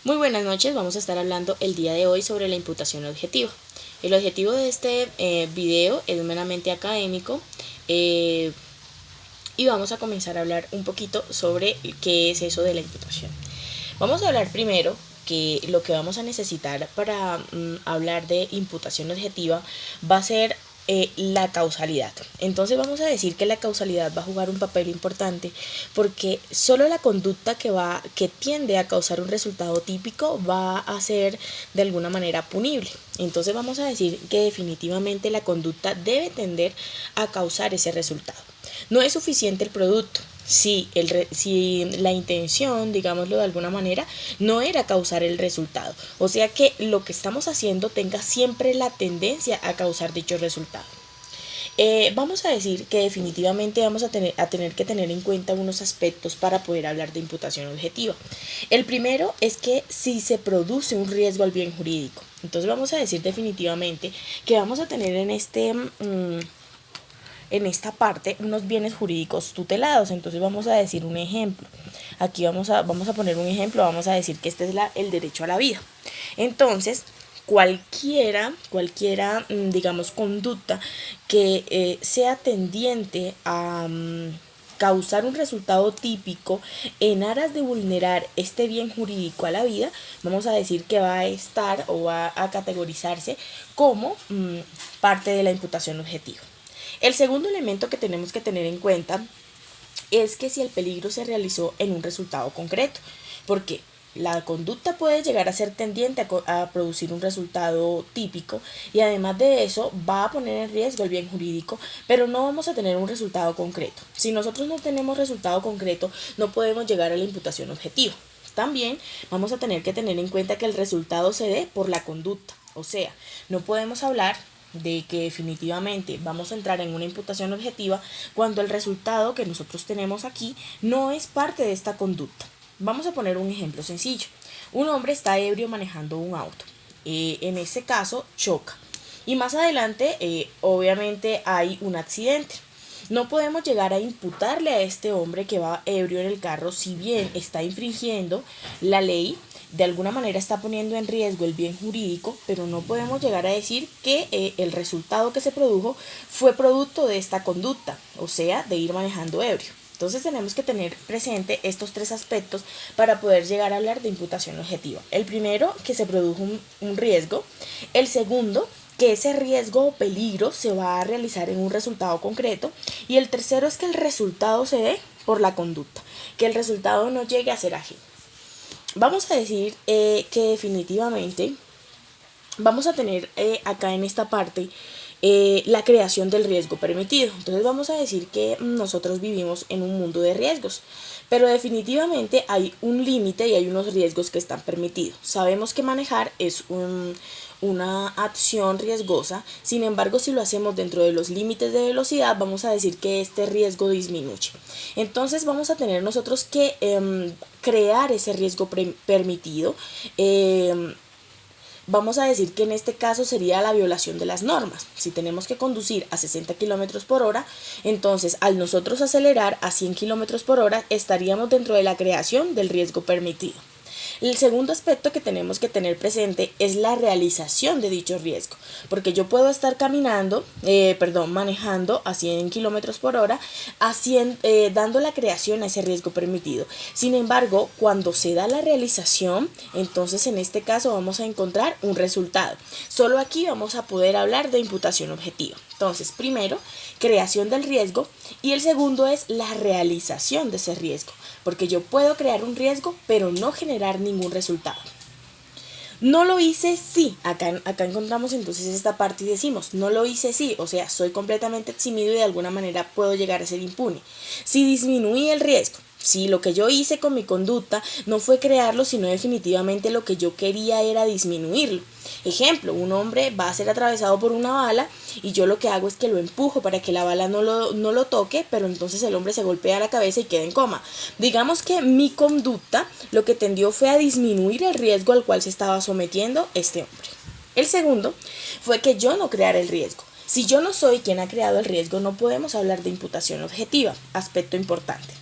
Muy buenas noches, vamos a estar hablando el día de hoy sobre la imputación objetiva. El objetivo de este video es meramente académico y vamos a comenzar a hablar un poquito sobre qué es eso de la imputación. Vamos a hablar primero que lo que vamos a necesitar para hablar de imputación objetiva va a ser la causalidad. Entonces vamos a decir que la causalidad va a jugar un papel importante porque solo la conducta que tiende a causar un resultado típico va a ser de alguna manera punible. Entonces vamos a decir que definitivamente la conducta debe tender a causar ese resultado. No es suficiente el producto. Si la intención, digámoslo de alguna manera, no era causar el resultado. O sea que lo que estamos haciendo tenga siempre la tendencia a causar dicho resultado. Vamos a decir que definitivamente vamos a tener que tener en cuenta unos aspectos para poder hablar de imputación objetiva. El primero es que si se produce un riesgo al bien jurídico. Entonces vamos a decir definitivamente que vamos a tener en esta parte unos bienes jurídicos tutelados. Entonces vamos a decir un ejemplo. Aquí vamos a poner un ejemplo. Vamos a decir que este es el derecho a la vida. Entonces, cualquiera, digamos, conducta que sea tendiente a causar un resultado típico en aras de vulnerar este bien jurídico a la vida, vamos a decir que va a estar o va a categorizarse como parte de la imputación objetiva. El segundo elemento que tenemos que tener en cuenta es que si el peligro se realizó en un resultado concreto, porque la conducta puede llegar a ser tendiente a producir un resultado típico y además de eso va a poner en riesgo el bien jurídico, pero no vamos a tener un resultado concreto. Si nosotros no tenemos resultado concreto, no podemos llegar a la imputación objetiva. También vamos a tener que tener en cuenta que el resultado se dé por la conducta, o sea, no podemos hablar de que definitivamente vamos a entrar en una imputación objetiva cuando el resultado que nosotros tenemos aquí no es parte de esta conducta. Vamos a poner un ejemplo sencillo. Un hombre está ebrio manejando un auto. En este caso choca. Y más adelante, obviamente, hay un accidente. No podemos llegar a imputarle a este hombre que va ebrio en el carro, si bien está infringiendo la ley, de alguna manera está poniendo en riesgo el bien jurídico, pero no podemos llegar a decir que el resultado que se produjo fue producto de esta conducta, o sea, de ir manejando ebrio. Entonces tenemos que tener presente estos tres aspectos para poder llegar a hablar de imputación objetiva. El primero, que se produjo un riesgo. El segundo, que ese riesgo o peligro se va a realizar en un resultado concreto. Y el tercero es que el resultado se dé por la conducta, que el resultado no llegue a ser ajeno. Vamos a decir que definitivamente vamos a tener acá en esta parte la creación del riesgo permitido. Entonces vamos a decir que nosotros vivimos en un mundo de riesgos, pero definitivamente hay un límite y hay unos riesgos que están permitidos. Sabemos que manejar es una acción riesgosa, sin embargo, si lo hacemos dentro de los límites de velocidad, vamos a decir que este riesgo disminuye. Entonces vamos a tener nosotros que crear ese riesgo permitido. Vamos a decir que en este caso sería la violación de las normas. Si tenemos que conducir a 60 km por hora, entonces al nosotros acelerar a 100 km por hora estaríamos dentro de la creación del riesgo permitido. El segundo aspecto que tenemos que tener presente es la realización de dicho riesgo, porque yo puedo estar manejando a 100 km por hora, dando la creación a ese riesgo permitido. Sin embargo, cuando se da la realización, entonces en este caso vamos a encontrar un resultado. Solo aquí vamos a poder hablar de imputación objetiva. Entonces, primero, creación del riesgo y el segundo es la realización de ese riesgo, porque yo puedo crear un riesgo pero no generar ningún resultado. No lo hice sí, acá encontramos entonces esta parte y decimos, no lo hice sí, o sea, soy completamente eximido y de alguna manera puedo llegar a ser impune. Si disminuí el riesgo, si lo que yo hice con mi conducta no fue crearlo, sino definitivamente lo que yo quería era disminuirlo. Ejemplo, un hombre va a ser atravesado por una bala y yo lo que hago es que lo empujo para que la bala no lo toque, pero entonces el hombre se golpea la cabeza y queda en coma. Digamos que mi conducta lo que tendió fue a disminuir el riesgo al cual se estaba sometiendo este hombre. El segundo fue que yo no creara el riesgo. Si yo no soy quien ha creado el riesgo, no podemos hablar de imputación objetiva, aspecto importante.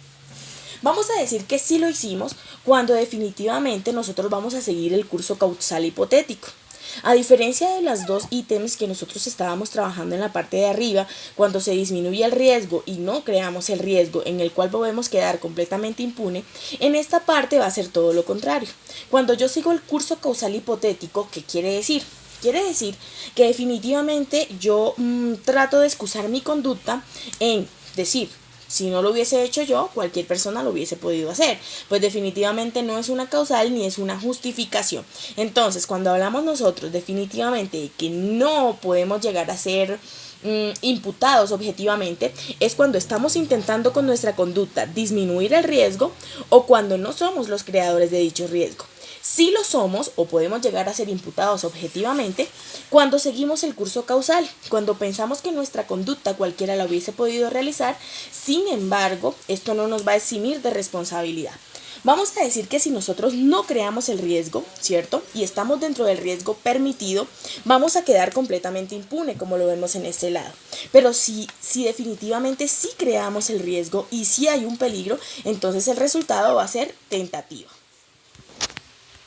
Vamos a decir que sí lo hicimos cuando definitivamente nosotros vamos a seguir el curso causal hipotético. A diferencia de los dos ítems que nosotros estábamos trabajando en la parte de arriba, cuando se disminuye el riesgo y no creamos el riesgo en el cual podemos quedar completamente impune, en esta parte va a ser todo lo contrario. Cuando yo sigo el curso causal hipotético, ¿qué quiere decir? Quiere decir que definitivamente yo trato de excusar mi conducta en decir, si no lo hubiese hecho yo, cualquier persona lo hubiese podido hacer. Pues definitivamente no es una causal ni es una justificación. Entonces, cuando hablamos nosotros definitivamente de que no podemos llegar a ser imputados objetivamente, es cuando estamos intentando con nuestra conducta disminuir el riesgo o cuando no somos los creadores de dicho riesgo. Sí lo somos o podemos llegar a ser imputados objetivamente cuando seguimos el curso causal, cuando pensamos que nuestra conducta cualquiera la hubiese podido realizar. Sin embargo, esto no nos va a eximir de responsabilidad. Vamos a decir que si nosotros no creamos el riesgo, ¿cierto? Y estamos dentro del riesgo permitido, vamos a quedar completamente impune, como lo vemos en este lado. Pero si definitivamente sí creamos el riesgo y sí hay un peligro, entonces el resultado va a ser tentativo.